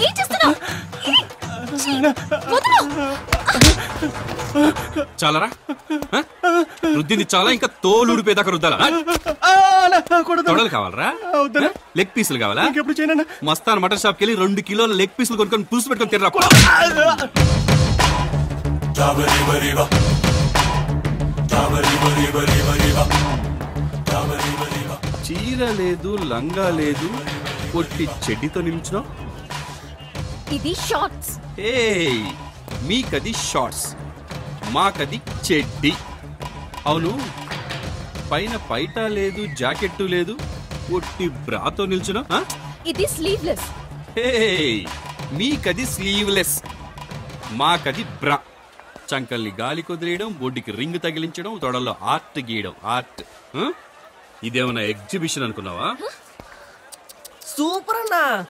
ఏం చేస్తున్నావ్? చాలరా రుద్దింది చాలా, ఇంకా తోలు ఊడిపోయేదాకా రుద్దాలా? తొడలు కావాలరా? లెగ్ పీసులు కావాలా? మస్తాన్ మటన్ షాప్కి వెళ్ళి 2 కిలోల లెగ్ పీసులు కొనుక్కొని పులుసు పెట్టుకొని తినరా. చీర లేదు, లంగా లేదు, పొట్టి చెడ్డితో నిల్చున్నావు. ఇది షార్ట్స్. మీకది షార్ట్స్, మాకది చెడ్డి. అవును, పైన పైటా లేదు, జాకెట్టు లేదు, పొట్టి బ్రాతో నిల్చున్నావు. ఇది స్లీవ్లెస్. మీకది స్లీవ్లెస్, మాకది బ్రా. చంకల్ని గాలి కొదిలేయడం, బొడ్డికి రింగ్ తగిలించడం, తొడల్లో ఆర్ట్ గీయడం. ఆర్ట్ ఇదేమన్నా ఎగ్జిబిషన్ అనుకున్నావా? సూపర్ అన్నా.